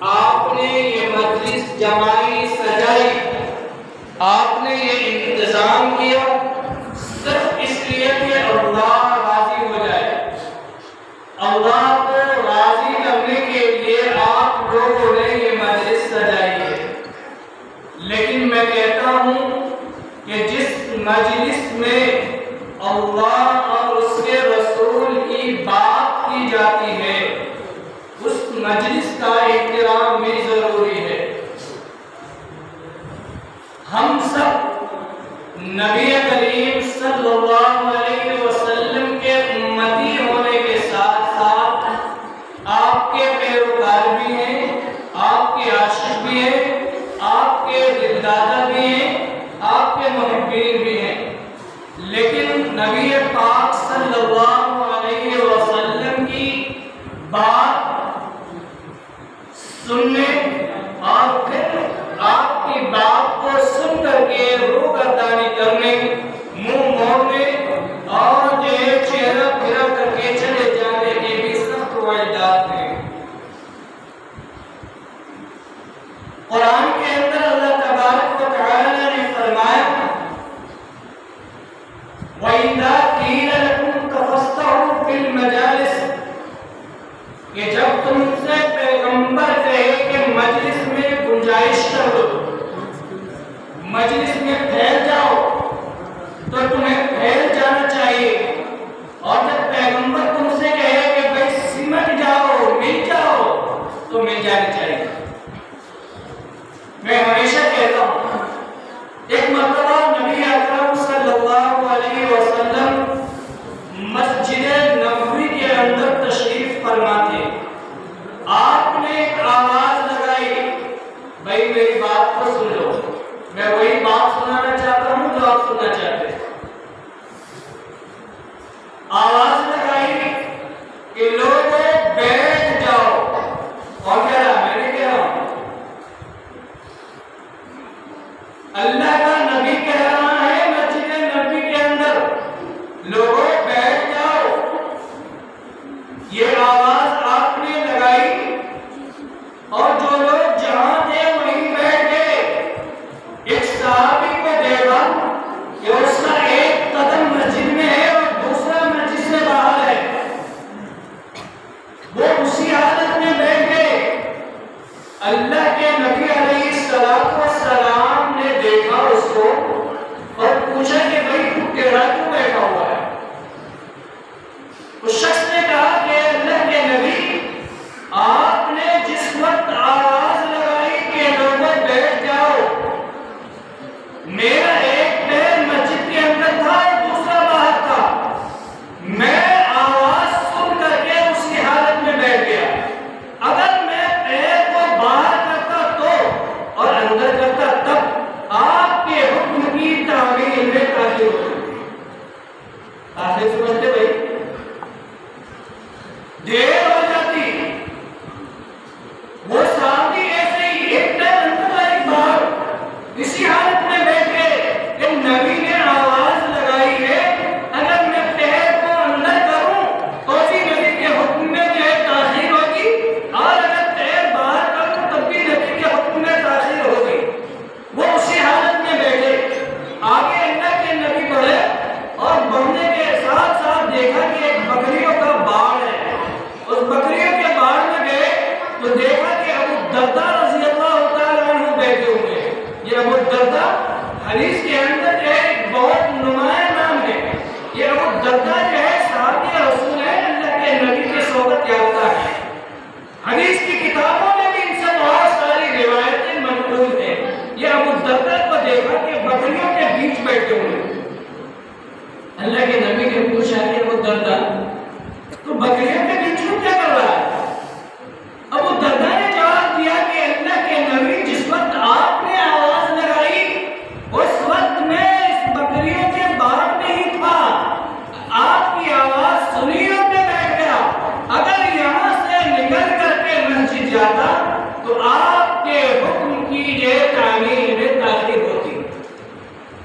آپ نے یہ مجلس جمائی سجائی، آپ نے یہ انتظام کیا صرف اس لیے کہ اللہ راضی ہو جائے۔ اللہ کو راضی کرنے کے لیے آپ لوگوں نے یہ مجلس سجائی ہے۔ لیکن میں کہتا ہوں کہ جس مجلس میں اللہ اور اس کے رسول کی بات کی جاتی ہے اس مجلس کا احترام بھی ضروری ہے۔ ہم سب نبی کریم صلی اللہ علیہ وسلم کے امتی ہونے کے ساتھ ساتھ آپ کے پیروکار بھی ہیں، آپ کے عاشق بھی ہیں، آپ کے دلدادہ بھی ہیں، آپ کے محبین بھی ہیں۔ لیکن نبی پاک صلی اللہ علیہ وسلم کی بات سننے اور پھر آپ کی بات کو سن کر کے روگردانی کرنے، منہ موڑنے اور یہ چہرہ پھرا کر کے چلے جانے کے بھی سخت وعیدات ہیں۔ قرآن کے اندر اللہ تبارک و تعالی نے فرمایا وَإِذَا قِيلَ لَكُمْ تَفَسَّحُوا فِي الْمَجَالِسِ، کہ جب تم سے پیغمبر کہے کہ مجلس میں گنجائش کر دو، مجلس میں پھیل جاؤ، تو تمہیں پھیل جانا چاہیے۔ اور جب پیغمبر تم سے کہے کہ بھائی سمٹ جاؤ، مل جاؤ، تو مل جانی چاہیے۔ میں ہمیشہ کہتا ہوں ایک مرتبہ نبی اکرم صلی اللہ علیہ وسلم مسجد نبوی کے اندر تشریف فرما تھے۔ آپ نے ایک آواز لگائی، بھائی میری بات کو سن لو، میں وہی بات سنانا چاہتا ہوں جو آپ سننا چاہتے ہیں۔ آواز لگائی کہ لوگوں بیٹھ جاؤ، اور کہہ رہا میں نے کہہ رہا ہوں اللہ کا نبی کہہ رہا ہے مسجد نبی کے اندر لوگوں بیٹھ جاؤ۔ یہ آواز آپ نے لگائی اور جو لوگ جہاں تھے وہیں بیٹھ گئے۔ ایک صحابی کو دیکھا کہ اس کا ایک قدم مسجد میں ہے اور دوسرا مسجد سے باہر ہے، وہ اسی حالت میں بیٹھ گئے۔ اللہ کے نبی علیہ السلام نے دیکھا اس کو اور پوچھا کہ بھائی تو ٹیڑھا کیوں بیٹھا ہوا ہے؟ اس شخص نے کہا کہ اللہ کے نبی آپ نے جس وقت آواز لگائی کہ لوگوں بیٹھ جاؤ، میرا ایک پیر مسجد کے اندر تھا اور دوسرا باہر تھا، میں آواز سن کر کے اسی حالت میں بیٹھ گیا۔ اگر میں پیر کو باہر کرتا تو اور اندر کرتا تب آپ کے حکم کی تعمیل میں تاخیر ہوتی۔ تاخیر سمجھتے بھائی؟ دیر ہو جاتی۔ وہ صحابی ایسے ہی ایک پیر اندر ایک باہر اسی حالت میں بیٹھ گئے کہ نبی نے آواز لگائی ہے اگر میں پیر کو اندر کروں تو بھی نبی کے حکم میں جو ہے تاخیر ہوگی، اور اگر پیر باہر کروں تب بھی نبی کے حکم میں تاخیر ہوگی۔ وہ اسی حالت میں بیٹھے، آگے اللہ کے نبی بڑھے اور بڑھنے کے ساتھ ساتھ دیکھا کہ ایک بکریوں کا باڑ ہے۔ اس بکریوں کے باڑ میں گئے تو دیکھا کہ ابو الدرداء رضی اللہ تعالیٰ عنہ بیٹھے ہوئے ہیں۔ یہ ابو الدرداء حدیث کے اندر جو ہے ایک بہت نمایاں نام ہے۔ یہ ابو الدرداء جو ہے صحابی رسول ہے، اللہ کے نبی کے صحبت یافتہ ہے۔ حدیث کی کتابوں میں بھی ان سے بہت ساری روایتیں منقول ہیں۔ یہ ابو الدرداء کو دیکھا کہ بکریوں کے بیچ بیٹھے ہوئے ہیں۔ اللہ کے نبی نے پوچھا کہ ابو الدرداء تو بکریوں کے بیچ میں کیا کر رہا ہے؟ ابو الدرداء نے جواب دیا کہ اللہ کے نبی جس وقت آپ نے آواز لگائی اس وقت میں اس بکریوں کے باڑ میں ہی تھا، آپ کی آواز سنی اور میں بیٹھ گیا۔ اگر یہاں سے نکل کر کے مسجد جاتا تو آپ کے حکم کی یہ تعمیل میں تاخیر ہوتی۔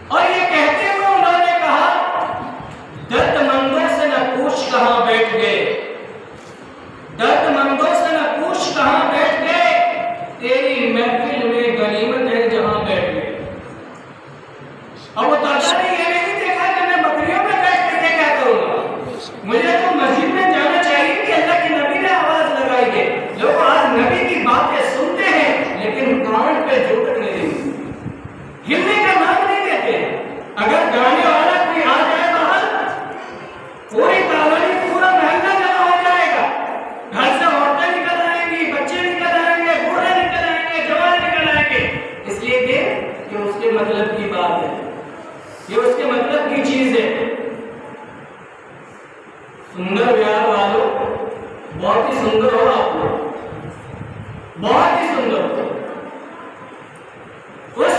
اور یہ کہتے ہوئے انہوں نے کہا درد مندوں سے نہ پوچھ کہاں بیٹھ گئے، درد مندوں سے نہ پوچھ کہاں بیٹھ گئے، بہت ہی سندر ہو آپ لوگ، بہت ہی سندر ہو. اس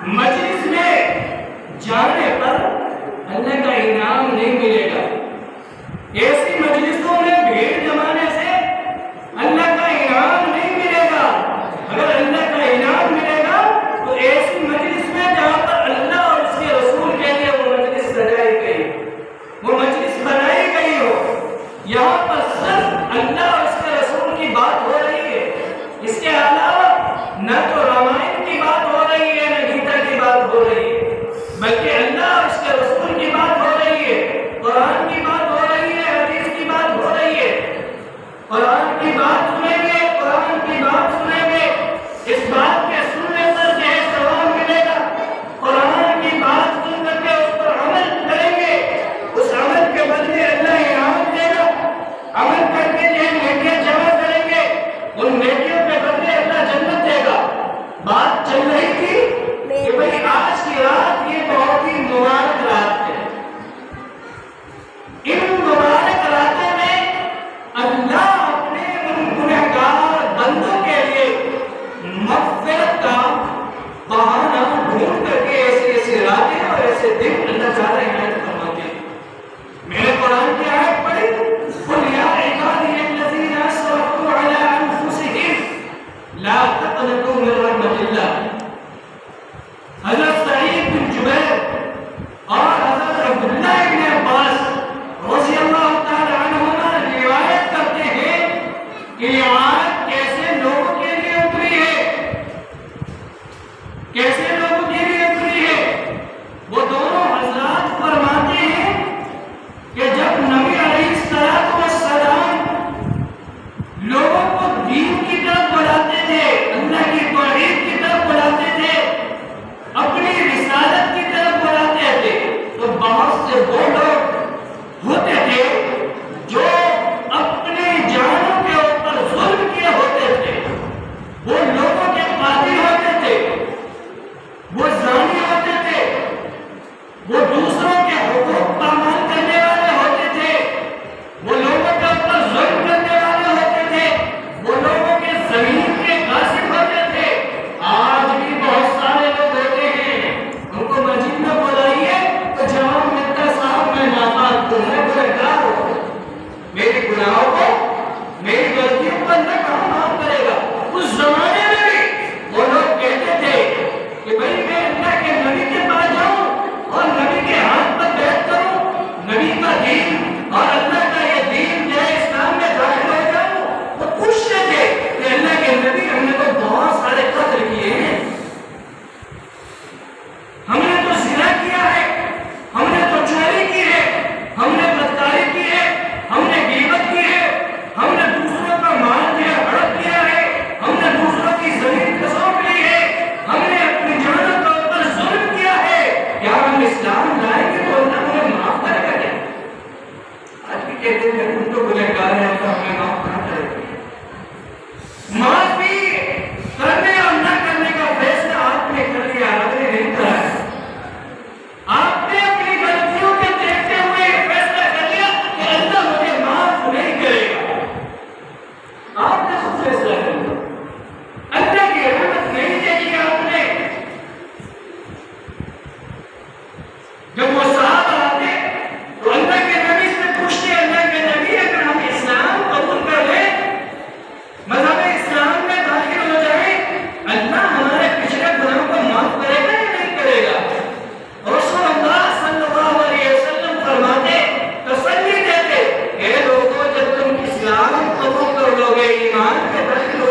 مجلس میں جانے پر اللہ کا انعام نہیں ملے گا. ایسی مجلسوں میں بھیڑ جمانے سے اللہ کا انعام نہیں ملے گا. اگر اللہ کا انعام ملے گا تو ایسی مجلس میں جہاں پر اللہ اور اس کے رسول کے لیے وہ مجلس سجائی گئی، وہ مجلس بنائی گئی ہو. یہاں پر صرف اللہ اور اس کے رسول کی بات ہو رہی ہے. اس کے علاوہ نہ تو رامائن کی بات ہو رہی ہے نہ گیتا کی بات ہو رہی ہے، بلکہ اللہ اور اس کے رسول کی بات ہو رہی ہے، قرآن کی بات ہو رہی ہے، حدیث کی بات ہو رہی ہے. قرآن کی بات سنیں گے، قرآن کی بات سنیں گے، اس بات کے سننے پر کیا ثواب ملے گا. قرآن کی بات سن کر کے اس پر عمل کریں گے، اس عمل کے بدلے اللہ انعام دے گا. عمل کر کے جو نیکیاں جمع کریں گے، ان نیکیوں کے بدلے اللہ جنت دے گا. بات چل رہی تھی کہ بھئی آج کی رات یہ بہت ہی مبارک رات ہے. ان مبارک راتوں میں اللہ اپنے ان گنہگار بندوں کے لیے مغفرت کا بہانہ ڈھونڈ کر کے ایسے ایسے راتیں اور ایسے دن اللہ تعالیٰ عنایت فرماتے ہیں. میں نے قرآن کی آیت پڑھی، قُلْ يَا عِبَادِيَ الَّذِينَ أَسْرَفُوا عَلَىٰ أَنفُسِهِمْ لَا تَقْنَطُوا مِن رَحْمَتِ اللَّهِ. حضرت سعید بن جبیر اور حضرت عبداللہ ابن عباس رضی اللہ تعالی عنہما روایت کرتے ہیں کہ یہ آیت کیسے لوگوں کے لیے اتری ہے، کیسے لوگوں کے لیے اتری ہے. وہ دونوں حضرات فرماتے ہیں کہ جب نبی علیہ السلام لوگوں کو دین کی طرف بلاتے تھے، اللہ کی توحید کی طرف بلاتے تھے، اپنی رسالت کی طرف بلاتے تھے، تو بہت سے وہ لوگ ہوتے تھے جو اپنی جانوں کے اوپر ظلم کیے ہوتے تھے. وہ لوگوں کے قاضی ہوتے تھے، وہ زانی ہوتے تھے، وہ دوسروں کے حقوق پامال کرنے والے ہوتے تھے، وہ لوگوں کے اوپر ظلم کرنے والے ہوتے تھے، وہ لوگوں کے زمین کے غاصب ہوتے تھے. آج بھی بہت سارے لوگ ہوتے ہیں، ان کو مسجد میں بلائیے تو جواب ملتا ہے صاحب میں ناپاک ہوں، میں گنہگار ہوں، میری گناہوں کو، میری غلطیوں کو اللہ کہاں معاف کرے گا. اس زمانے میں بھی وہ لوگ کہتے تھے کہ بھئی میں اللہ کے نبی کے پاس جاؤں اور نبی کے ہاتھ پر بیعت کروں، نبی کا دین اور اللہ کا یہ دین جو ہے اسلام میں داخل ہو جاؤں. وہ پوچھتے تھے کہ اللہ کے نبی ہم نے تو بہت سارے قتل کیے ہیں، ہم نے تو زنا کیا ہے، ہم نے تو چوری کی ہے، ہم نے بدکاری کی ہے، ہم نے غیبت کی ہے، ہم نے دوسروں کا مال جو ہے ہڑپ کیا ہے، ہم نے دوسروں کی زمین سونپ لی ہے، ہم نے اپنی جانوں کے اوپر ظلم کیا ہے. کیا ہم اسلام لائیں گے تو اللہ ہمیں معاف کرے گا کیا؟ آج بھی کہتے ہیں تم تو گنہگار ہیں تو ہمیں معاف کہاں کرے گا. معافی کرنے اور نہ کرنے کا فیصلہ آپ نے کر لیا، آپ نے نہیں کرا ہے. آپ نے اپنی غلطیوں کے دیکھتے ہوئے یہ فیصلہ کر لیا کہ اللہ مجھے معاف نہیں کرے گا. آپ نے خود فیصلہ کر لیا، اللہ کی رحمت نہیں دیکھی آپ نے. جب وہ صحابہ آتے تو اللہ کے نبی سے پوچھتے، اللہ کے نبی اگر ہم اسلام قبول کر لیں، مذہب اسلام میں داخل ہو جائیں، اللہ ہمارے پچھلے گناہوں کو معاف کرے گا یا نہیں کرے گا؟ رسول اللہ صلی اللہ علیہ وسلم فرماتے، تسلی دیتے، اے لوگوں جب تم اسلام قبول کر لو گے، ایمان میں داخل ہو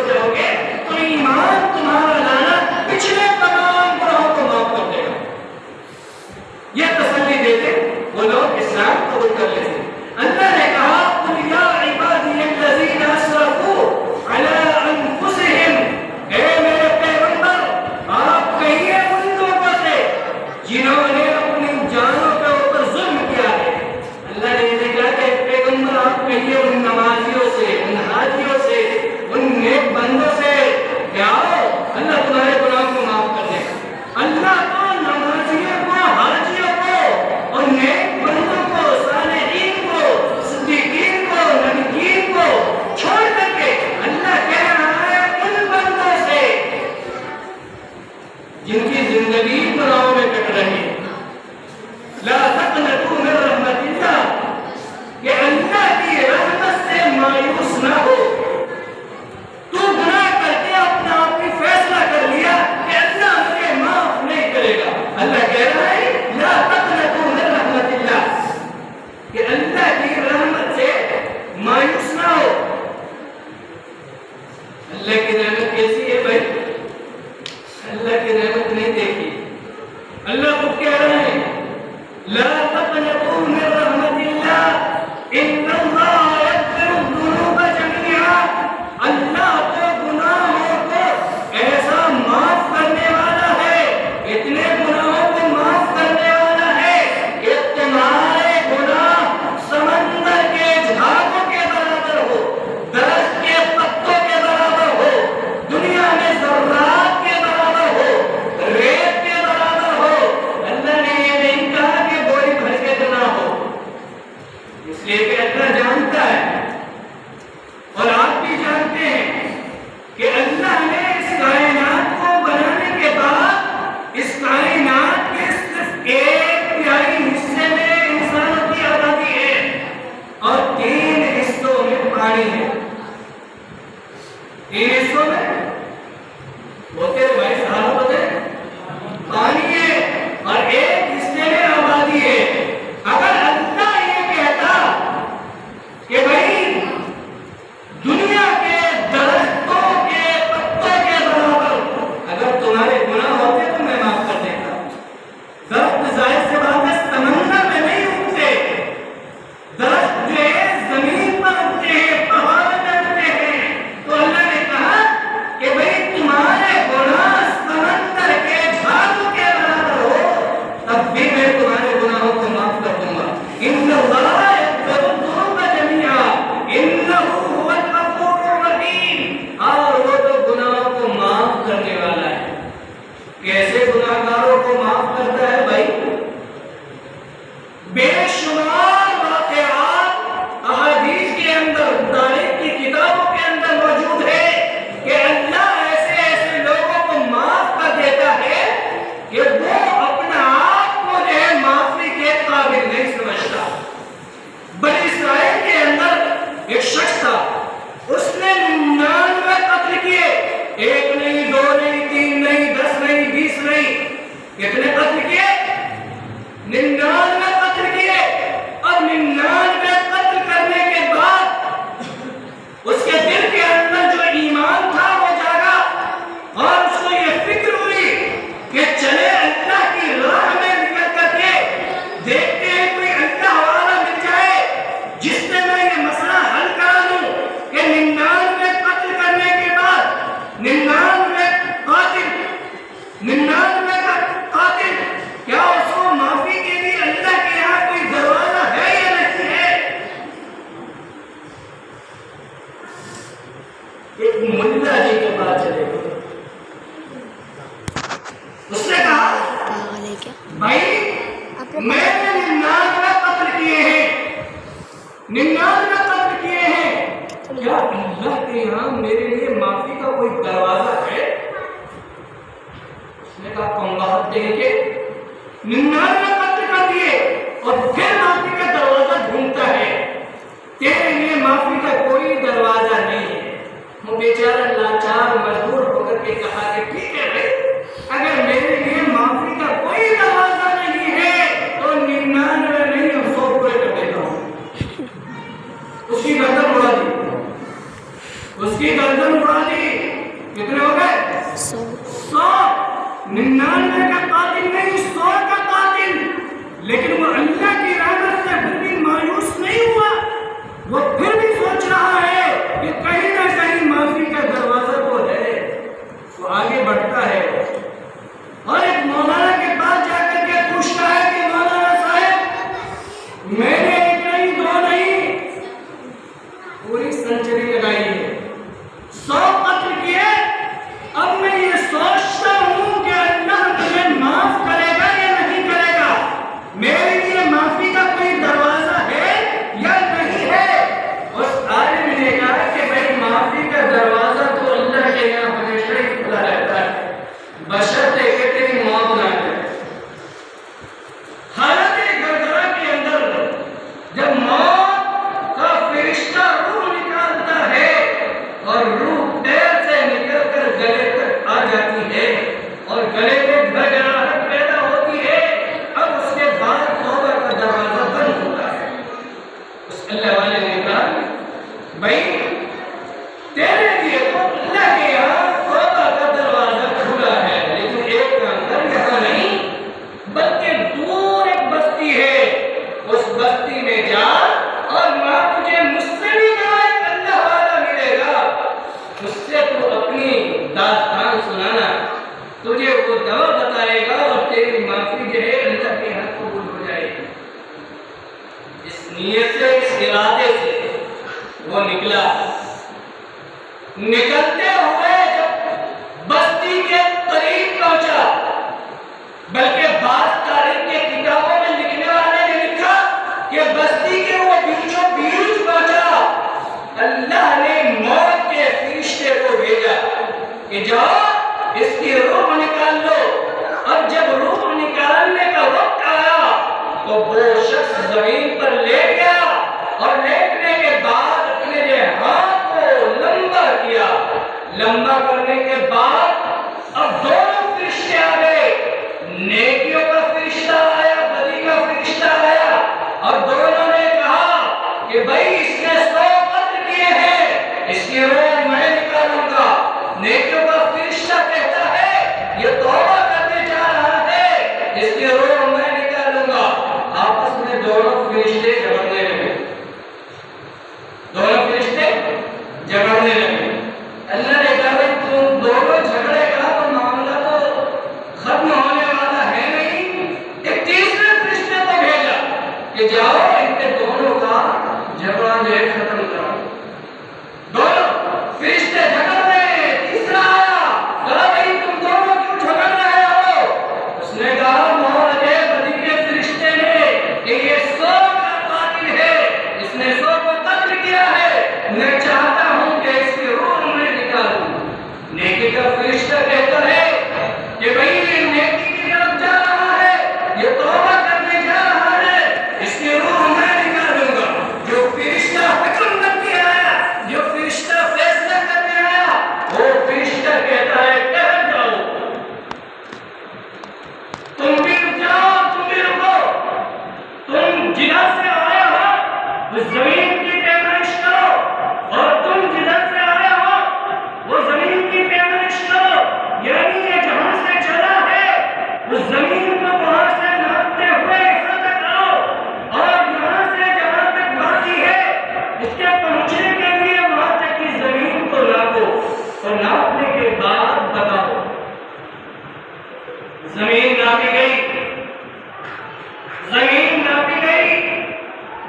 اللہ کی رحمت کیسی ہے بھائی؟ اللہ کی رحمت نہیں دیکھی. اللہ خود کہہ رہے ہیں لا تقنطوا من رحمت اللہ ان اللہ یغفر الذنوب جميعا. اللہ کو گناہوں کو ایسا معاف کرنے والا ہے، اتنے گناہوں کو معاف کرنے والا ہے کہ تمہارے گناہ سمندر کے جھاگوں کے برابر ہو، درخت کے پتوں کے برابر ہو، دنیا میں ذرات کے برابر ہو، ریت کے برابر ہو. اللہ نے یہ نہیں کہا کہ بوری بھر کے گناہ ہو، اس لیے کہ اللہ جانتا ہے اور آپ بھی جانتے ہیں کہ اللہ نے اس کائنات کو بنانے کے بعد اس کائنات کے صرف ایک تہائی حصے میں انسانوں کی آبادی ہے اور 3 حصوں میں پانی ہے. 3 حصوں میں ہوتے بھائی صاحب ہوتے پانی ہے اور ایک حصے میں آبادی ہے. اگر اللہ یہ کہتا کہ بھائی دنیا کے درختوں کے پتوں کے برابر اگر تمہارے گناہ ہوتے تو میں معاف کر دیتا. درخت ظاہر سے بات ہے سمندر میں نہیں اگتے، درخت جو ہے زمین پر اگتے ہیں، پہاڑ میں اگتے ہیں. تو اللہ نے کہا کہ بھئی تمہارے گناہ سمندر کے جھاگوں کے برابر ہو تب بھی میں تمہارے گناہوں کو معاف کر دوں گا. ان اللہ یغفر الذنوب جميعا انہ هو الغفور الرحیم. اور وہ تو گناہوں کو معاف کرنے والا ہے. کیسے گناہگاروں کو معاف کرتا ہے بھائی؟ بے شمار واقعات احادیث کے اندر، تاریخ کی کتابوں کے اندر موجود ہے کہ اللہ ایسے ایسے لوگوں کو معاف کر دیتا ہے کہ وہ اپنا آپ کو جو ہے معافی کے قابل نہیں سمجھتا. بنی اسرائیل کے اندر ایک شخص تھا، اس نے 99 قتل کیے، 1 نہیں، 2 نہیں، 3 نہیں، 10 نہیں، 20 نہیں. کتنے قتل کیے؟ 99 قتل کیے. اور 99 قتل کرنے کے بعد اس کے دل کے اندر جو ایمان تھا وہ جاگا اور اس کو یہ فکر ہوئی کہ چلے اللہ کی راہ میں نکل کر کے دیکھتے ہیں کوئی اللہ والا مل جائے جس سے میں یہ مسئلہ حل کرا دوں کہ 99 قتل کرنے کے بعد 99 قاتل کیا اس کو معافی کے لیے اللہ کے یہاں کوئی دروازہ ہے یا نہیں ہے؟ ایک ملا جی کے پاس چلے گئے، اس نے کہا بھائی میں نے 99 قتل کیے ہیں، 99 قتل کیے ہیں، کیا اللہ کے یہاں میرے لیے معافی کا کوئی دروازہ ہے؟ اس نے کہا کم بات دیں گے، 99 قتل کر دیے اور پھر معافی کا دروازہ ڈھونڈتا ہے، تیرے لیے معافی کا کوئی دروازہ نہیں ہے. وہ بیچارہ لاچار مجبور ہو کر کے کہا کہ ٹھیک ہے بھائی اگر میرے لیے معافی کا کوئی دروازہ نہیں ہے تو 99 نہیں 100 پورے کر دیتا ہوں. اس کی گردن اڑا دی، اس کی گردن اڑا دی. کتنے ہو گئے؟ 100. 99 کا قاتل نہیں، 100 کا قاتل. لیکن وہ اللہ کی رحمت سے پھر بھی مایوس نہیں ہوا، وہ پھر بھی سوچ رہا ہے کہ کہیں نہ کہیں معافی کا دروازہ تو ہے. وہ آگے بڑھتا ہے اور ایک مولانا کے پاس جا کر کے پوچھتا ہے کہ مولانا صاحب میں نے 1 نہیں 2 نہیں پوری سنچری لگائی ہے، 100 قتل کیے. اب میں یہ سوچتا ہوں کہ اللہ تمہیں معاف کرے گا یا نہیں کرے گا. میرے لیے معافی اس سے تو اپنی داستان سنانا، تجھے وہ دوا بتائے گا اور تیری معافی جو ہے اللہ کے ہاتھ قبول ہو جائے گی۔ اس نیت سے، اس ارادے سے وہ نکلا۔ نکلتے ہوئے جب بستی کے قریب پہنچا، بلکہ بعض تاریخ کے کتابوں میں لکھنے والے نے لکھا کہ بستی کے وہ بیچوں بیچ پہنچا، اللہ نے موت کے فرشتے کو بھیجا کہ جاؤ اس کی روح نکال لو۔ اور جب روح نکالنے کا وقت آیا تو وہ شخص زمین پر لیٹ گیا، اور لیٹنے کے بعد اپنے ہاتھ کو لمبا کیا۔ لمبا کرنے کے بعد اب دونوں فرشتے آ گئے، نیکیوں کا فرشتہ آیا، بدی کا فرشتہ آیا، اور دونوں نے کہا کہ بھائی اس نے 100 قتل کیے ہیں، اس کی روح میں نکالوں گا۔ نیکیوں کا فرشتہ کہتا ہے یہ توبہ کرنے جا رہا ہے، اس کی روح میں نکالوں گا۔ آپس میں دونوں فرشتے جھگڑنے لگے، دونوں فرشتے جھگڑنے لگے۔ اللہ نے کہا بھائی تم دونوں جھگڑے گا تو معاملہ تو ختم ہونے والا ہے نہیں۔ ایک تیسرے فرشتے کو بھیجا کہ جاؤ ان کے دونوں کا جھگڑا جو ہے ختم کرو۔ دونوں فرشتے جھگڑ رہے، تیسرا آیا، کہا بھائی تم دونوں کیوں جھگڑ رہے ہو؟ اس نے کہا مجھے بدی کے فرشتے نے کہ یہ 100 کا قاتل ہے، اس نے 100 کو قتل کیا ہے، میں چاہتا ہوں کہ اس کی روح میں نکالوں۔ نیکی کا فرشتہ کہتا ہے کہ بھائی یہ نیکی کی طرف جا رہا ہے، یہ توبہ کرنے جا رہا ہے، اس کی روح میں نکالوں گا۔ جو فرشتہ حکم کرنے آیا، جو فرشتہ فیصلہ کرنے آیا، وہ فرشتہ کہتا ہے ٹھہر جاؤ، تم بھی رک جاؤ، تم بھی رکو، تم جدھر سے آئے ہو اس زمین کی پیمائش کرو، اور تم جدھر سے آئے ہو وہ زمین کی پیمائش کرو۔ یعنی یہ جہاں سے چلا ہے اس زمین کو وہاں سے ناپتے ہوئے یہاں تک آؤ، اور یہاں سے جہاں تک باقی ہے اس کے پہنچنے کے لیے وہاں تک کی زمین کو ناپو، اور ناپنے کے بعد بتاؤ۔ زمین ناپی گئی، زمین ناپی گئی۔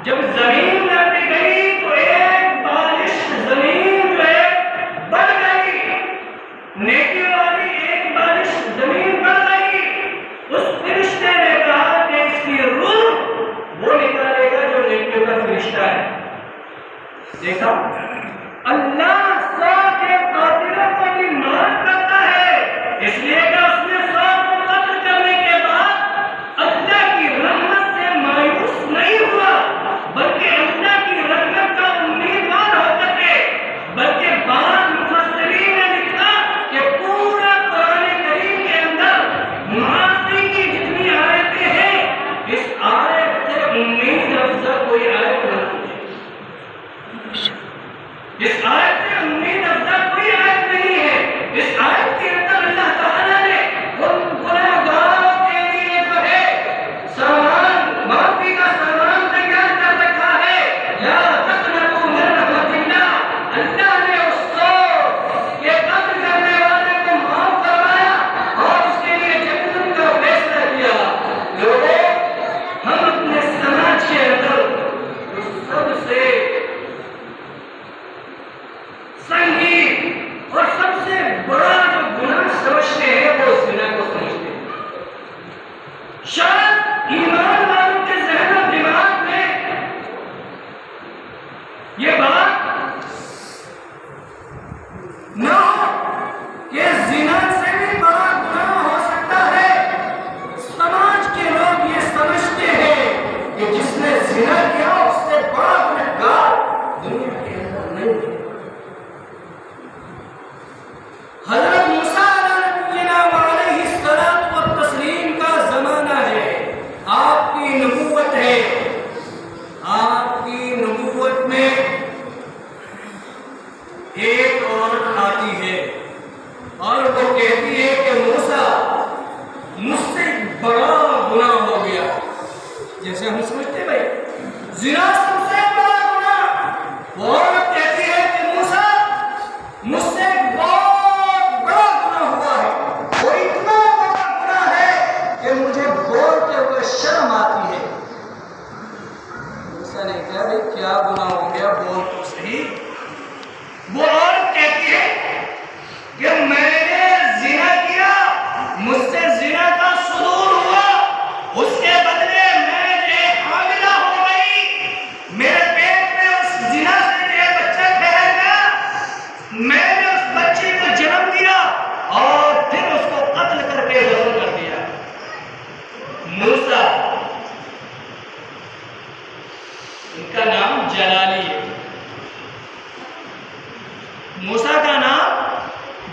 جب زمین ناپی گئی تو ایک بالش زمین جو ہے بڑھ گئی، نیکی والی ایک بالش زمین بڑھ گئی۔ اس فرشتے نے کہا کہ اس کی روح وہ نکالے گا جو نیکیوں کا فرشتہ ہے۔ دیکھا اللہ 100 کے قاتلوں کو بھی معاف کرتا ہے، اس لیے کہ اس نے 100 کو قتل کرنے کے بعد اللہ کی رحمت سے مایوس نہیں ہوا، بلکہ اللہ کی رحمت کا امیدوار ہو کر کے، بلکہ بعض مفسرین نے لکھا کہ پورا قرآن کریم کے اندر معافی کی جتنی آیتیں ہیں، اس آیت سے امید افزا کوئی آیت نہ ہوئی۔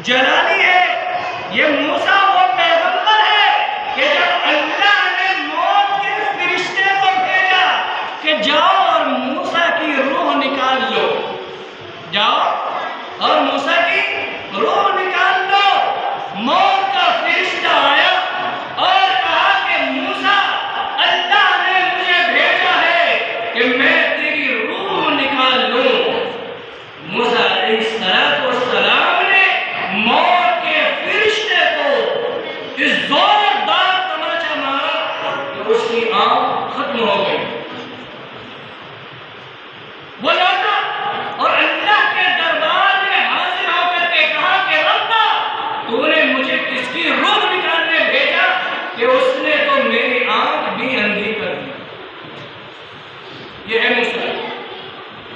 جلالی ہے. یہ موسیٰ وہ پیغمبر ہے کہ جب اللہ نے موت کے فرشتے کو بھیجا کہ جاؤ اور موسیٰ کی روح نکال لو، جاؤ اور موسیٰ کی روح نکال لو، موت کا فرشتہ آیا اور کہا کہ موسیٰ اللہ نے مجھے بھیجا ہے کہ میں تیری روح نکال لوں. موسیٰ علیہ السلام نے موت کے فرشتے کو اس زوردار تماچا مارا کہ اس کی آنکھ ختم ہو گئی. وہ لوٹا اور اللہ کے دربار میں حاضر ہو کر کے کہا کہ ربا تو نے مجھے کس کی روح نکالنے بھیجا کہ اس نے تو میری آنکھ بھی اندھی کر دی. یہ ہے موسیٰ.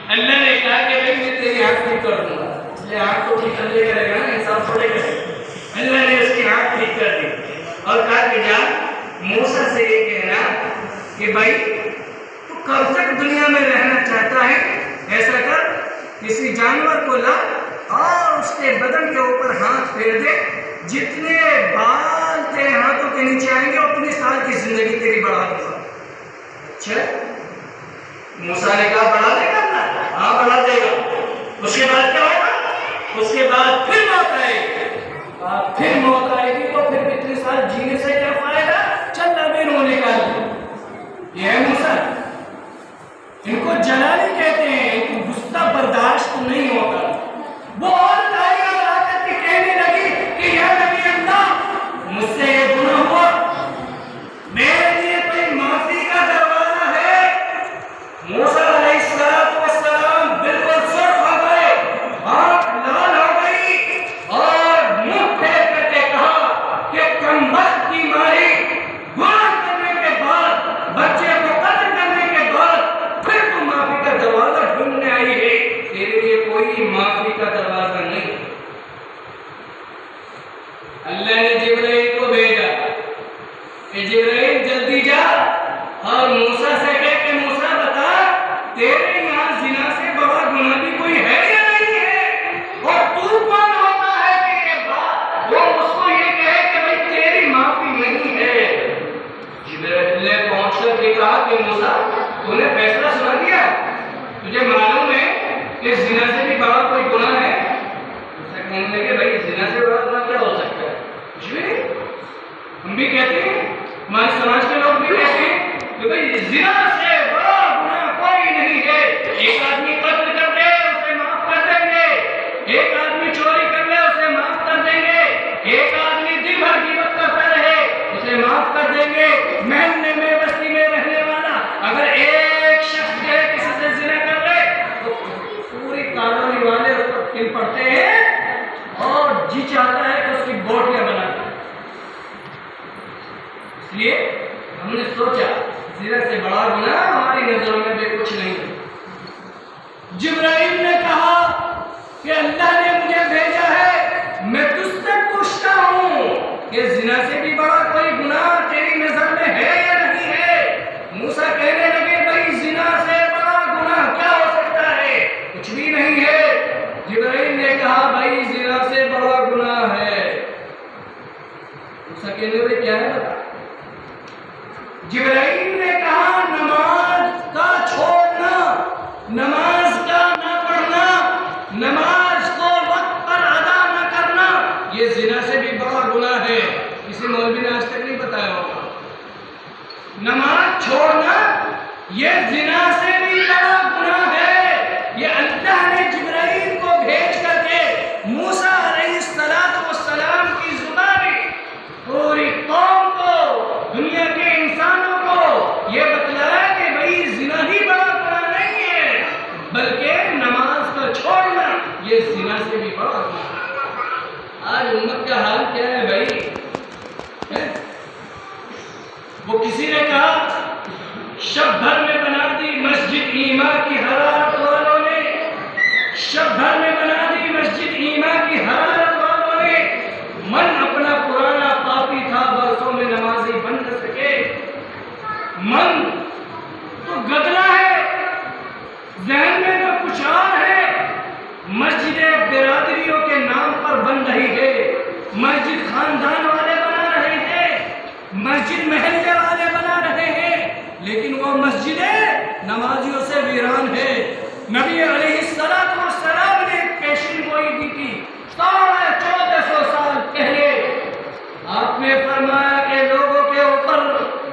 اللہ نے کہا کہ بھئی میں تیری آنکھ ٹھیک کر دوں گا. اس لیے آنکھ کو ٹھیک کرنے کرے گا نا، انسان تھوڑے کرے. اللہ نے اس کی آنکھ ٹھیک کر دی اور کہا کہ جا موسیٰ سے یہ کہنا کہ بھائی تو کب تک دنیا میں رہنا چاہتا ہے، ایسا کر کسی جانور کو لا اور اس کے بدن کے اوپر ہاتھ پھیر دے، جتنے بال تیرے ہاتھوں کے نیچے آئیں گے اتنی سال کی زندگی تیری بڑھا دے گا. اچھا موسیٰ نے کہا بڑھا دے گا نا؟ ہاں بڑھا دے گا. اس کے بعد کیا ہوگا؟ اس کے بعد پھر موت آئے گی. پھر موت آئے گی تو پھر اتنے سال جینے سے کیا فائدہ؟ چل ابھی روح نکال دے. یہ ہے موسیٰ. ان کو جلالی کہتے ہیں، ان کو غصہ برداشت نہیں ہوتا. وہ عورت آئی اور آ کر کے کہنے لگی کہ یا نبی اللہ مجھ سے یہ گناہ ہوا، میرے لیے کوئی معافی کا دروازہ ہے؟ موسیٰ علیہ السلام بالکل سرخ ہو گئے، آنکھ لال ہو گئی اور منہ پھیر کر کے کہا کہ کم وقت کی ماری، گناہ کرنے کے بعد، بچے کو قتل کرنے کے بعد پھر تو معافی کا دروازہ ڈھونڈنے آئی ہے. تیرے لیے کوئی معافی کا دروازہ نہیں. اللہ نے جبرائیل کو بھیجا کہ جبرائیل جلدی جا اور موسیٰ سے کہہ کہ موسیٰ بتا تیرے یہاں زنا سے بڑا گناہ بھی کوئی ہے یا نہیں ہے؟ اور تو کون ہوتا ہے کہ یہ بات وہ اس کو یہ کہے کہ بھئی تیری معافی نہیں ہے؟ جبرائیل نے پہنچ کر کے کہا کہ موسیٰ تو نے فیصلہ سنا دیا، تجھے معلوم ہے کہ زنا سے بھی بڑا کوئی گناہ ہے؟ اسے کہنے لگے بھئی زنا سے بڑا گناہ کیا ہو سکتا ہے؟ کچھ بھی نہیں. ہم بھی کہتے ہیں، ہمارے سماج کے لوگ بھی کہتے ہیں کہ بھئی زنا سے بڑا گناہ کوئی نہیں ہے. ایک آدمی قتل کر دے اسے معاف کر دیں گے، ایک آدمی چوری کر لے اسے معاف کر دیں گے، ایک آدمی دن بھر غیبت کرتا رہے اسے معاف کر دیں گے. محلے میں بستی میں رہنے والا اگر ایک شخص جو ہے کسی سے زنا کر لے تو پوری کالونی والے اس پر کل پڑتے ہیں اور جی چاہتا ہے کہ اس کی بوٹیاں بناتے ہیں. اس لیے ہم نے سوچا زنا سے بڑا گناہ ہماری نظروں میں بھی کچھ نہیں ہے. جبرائیل نے کہا کہ اللہ نے مجھے بھیجا ہے، میں تجھ سے پوچھتا ہوں کہ زنا سے بھی بڑا کوئی گناہ تیری نظر میں ہے یا نہیں ہے؟ موسیٰ کہنے لگے بھئی زنا سے بڑا گناہ کیا ہو سکتا ہے؟ کچھ بھی نہیں ہے. جبرائیل نے کہا بھئی زنا سے بڑا گناہ ہے. موسیٰ کہنے لگے کیا ہے بتا؟ جبرائیل نے کہا نماز کا چھوڑنا، نماز کا نہ پڑھنا، نماز کو وقت پر ادا نہ کرنا، یہ زنا سے بھی بڑا گناہ ہے. کسی مولوی نے آج تک نہیں بتایا ہوگا. نماز چھوڑنا یہ زنا سے بھی بڑا گناہ ہے. یہ اللہ نے جبرائیل کو بھیج کر کے موسیٰ علیہ السلام کی زبانی پوری قوم کو، دنیا کے انسانوں کو یہ بتلایا کہ بھئی زنا ہی بڑا گناہ نہیں ہے بلکہ نماز کا چھوڑنا یہ زنا سے بھی بڑا گناہ ہے. آج امت کا حال کیا ہے بھائی؟ وہ کسی نے کہا شب بھر میں بنا دی مسجد ایمان کی حرارت والوں نے، شب بھر میں بنا دی مسجد ایمان کی حرارت والوں نے. من اپنا پرانا پاپی تھا، برسوں میں نمازی بن نہ سکے. من تو گدلا ہے، ذہن میں تو کچھ اور ہے. مسجد برادریوں کے نام پر بن رہی ہے وہ مسجدیں نمازیوں سے ویران ہے۔ نبی علیہ السلام نے ایک پیشین گوئی دی تھی 1450 سال پہلے۔ آپ نے فرمایا کہ لوگوں کے اوپر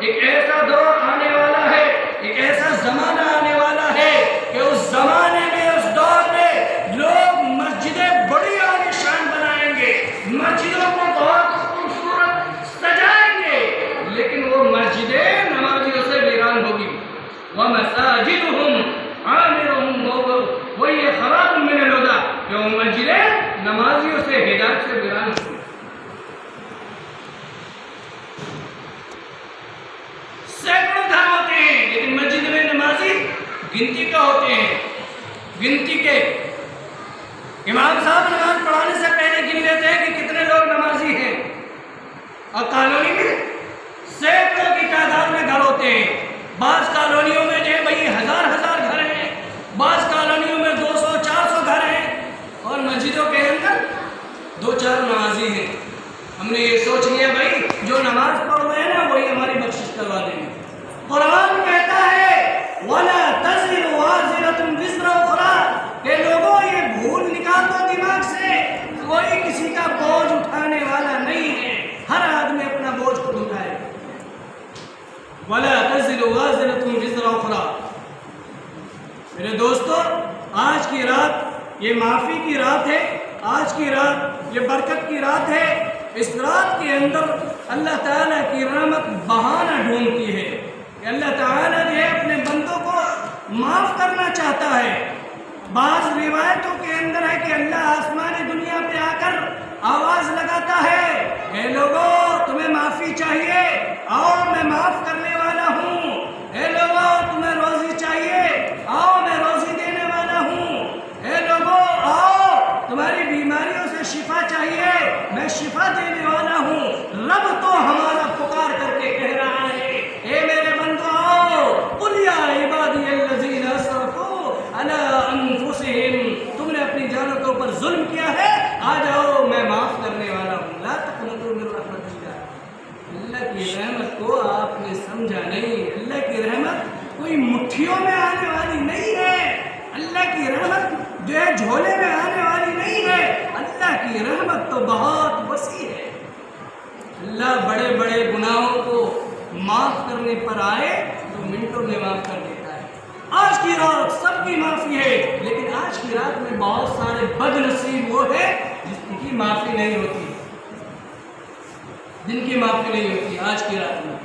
ایک ایسا دور آنے والا ہے، ایک ایسا زمانہ آنے والا ہے کہ اس زمانے میں، اس دور میں لوگ مسجدیں بڑی عالیشان بنائیں گے، مسجدوں کو بہت خوبصورت سجائیں گے، لیکن وہ مسجدیں نمازیوں سے ویران ہوگی۔ وَمَسَاجِدُهُمْ عَامِرُهُمْ وَهِيَ خَرَابٌ مِّنَ الْهُدَىٰ، کہ وہ مسجدیں نمازیوں سے ہدایت سے ویران ہوگی۔ سینکڑوں گھر ہوتے ہیں لیکن مسجد میں نمازی گنتی کا ہوتے ہیں، گنتی کے۔ امام صاحب نماز پڑھانے سے پہلے گن لیتے ہیں کہ کتنے لوگ نمازی ہیں، اور کالونی میں سینکڑوں کی تعداد میں گھر ہوتے ہیں۔ بعض کالونیوں میں جو ہے بھائی ہزار گھر ہیں، بعض کالونیوں میں 200-400 گھر ہیں، اور مسجدوں کے اندر 2-4 نمازی ہیں۔ ہم نے یہ سوچ لیا بھائی جو نماز پڑھ رہے ہیں نا وہی ہماری بخشش کروا دیں گے۔ قرآن کہتا ہے وَلَا تَزِرُ وَازِرَةٌ وِزْرَ أُخْرَىٰ، کہ لوگوں یہ بھول نکال دو دماغ سے، کوئی کسی کا بوجھ اٹھانے والا نہیں ہے، ہر آدمی اپنا بوجھ خود اٹھائے۔ وَلَا تَزِرُ وَازِرَةٌ وِزْرَ أُخْرَىٰ۔ میرے دوستو، آج کی رات یہ معافی کی رات ہے، آج کی رات یہ برکت کی رات ہے۔ اس رات کے اندر اللہ تعالیٰ کی رحمت بہانہ ڈھونڈتی ہے کہ اللہ تعالیٰ جو ہے اپنے بندوں کو معاف کرنا چاہتا ہے۔ بعض روایتوں کے اندر ہے کہ اللہ آسمانی دنیا پہ آ کر آواز لگاتا ہے، اے لوگوں تمہیں معافی چاہیے، آؤ میں معاف کرنے والا ہوں۔ اے لوگوں تمہیں روزی چاہیے، آؤ میں روزی دینے والا ہوں۔ اے لوگوں آؤ تمہاری بیماریوں سے شفا چاہیے، میں شفا دینے والا ہوں۔ رب تو ہمارا پکار کر کے کہہ رہا ہے، اے میرے بندو آؤ، قُلْ يَا عِبَادِيَ الَّذِينَ أَسْرَفُوا عَلَىٰ أَنفُسِهِمْ، تم نے اپنی جانوں کے اوپر ظلم کیا ہے، آ جاؤ میں معاف کرنے والا ہوں۔ لا تقنطوا من رحمت اللہ، اللہ کی رحمت کو آپ نے سمجھا نہیں۔ اللہ کی رحمت کوئی مٹھیوں میں آنے والی نہیں ہے، اللہ کی رحمت جو ہے جھولے میں آنے والی نہیں ہے، اللہ کی رحمت تو بہت وسیع ہے۔ اللہ بڑے بڑے گناہوں کو معاف کرنے پر آئے تو منٹوں میں معاف کر دیتا ہے۔ آج کی رات سب کی معافی ہے، لیکن آج کی رات میں بہت سارے بد نصیب وہ ہے جن کی معافی نہیں ہوتی، جن کی معافی نہیں ہوتی آج کی رات میں۔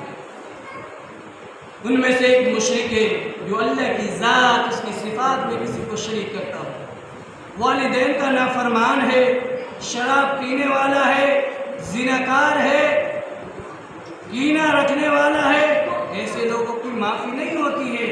ان میں سے ایک مشرک ہے جو اللہ کی ذات، اس کی صفات میں کسی کو شریک کرتا ہو، والدین کا نافرمان ہے، شراب پینے والا ہے، زناکار ہے، کینہ رکھنے والا ہے، ایسے لوگوں کی معافی نہیں ہوتی ہے۔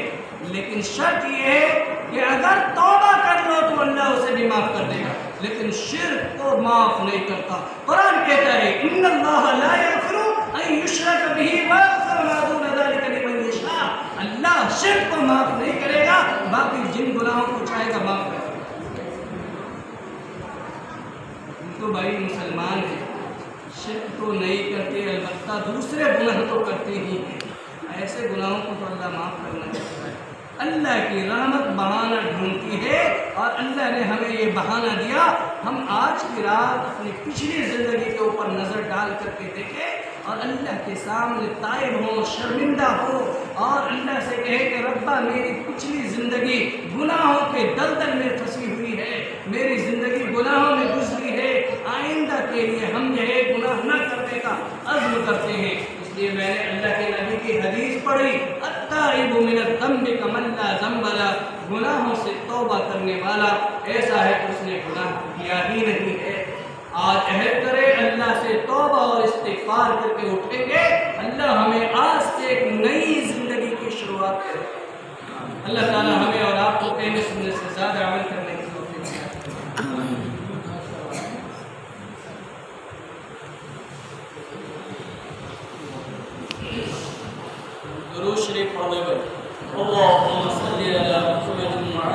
لیکن شرط یہ ہے کہ اگر توبہ کر لو تو اللہ اسے بھی معاف کر دے گا، لیکن شرک کو معاف نہیں کرتا۔ قرآن کہتا ہے ان اللہ لا یغفر ان یشرک بہ ویغفر ما دون ذلک لمن یشاء، اللہ شرک کو معاف نہیں کرے گا، باقی جن گناہوں کو چاہے گا معاف کرے گا۔ تو بھائی مسلمان ہیں، شرک تو نہیں کرتے، البتہ دوسرے گناہ تو کرتے ہی ہیں، ایسے گناہوں کو تو اللہ معاف کرنا چاہتا ہے۔ اللہ کی رحمت بہانہ ڈھونڈتی ہے، اور اللہ نے ہمیں یہ بہانہ دیا۔ ہم آج کی رات اپنی پچھلی زندگی کے اوپر نظر ڈال کر کے دیکھیں اور اللہ کے سامنے تائب ہوں، شرمندہ ہوں، اور اللہ سے کہے کہ ربا میری پچھلی زندگی گناہوں کے دلدل میں پھنسی ہوئی ہے، میری زندگی گناہوں میں گزری ہے، آئندہ کے لیے ہم یہ گناہ نہ کرنے کا عزم کرتے ہیں۔ اس لیے میں نے اللہ کے نبی کی حدیث پڑھی، التائب من الذنب کمن لا ذنب لہ، گناہوں سے توبہ کرنے والا ایسا ہے کہ اس نے گناہ کیا ہی نہیں ہے۔ آج عہد کرے اللہ سے توبہ اور استغفار کر کے اٹھیں گے، اللہ ہمیں آج سے ایک نئی زندگی کی شروعات کرے۔ اللہ تعالیٰ ہمیں اور آپ کو کہنے سننے سے زیادہ عمل کرنے کی توفیق دے۔ درود شریف پڑھ لے بھائی۔ اللہم صلی علی محمد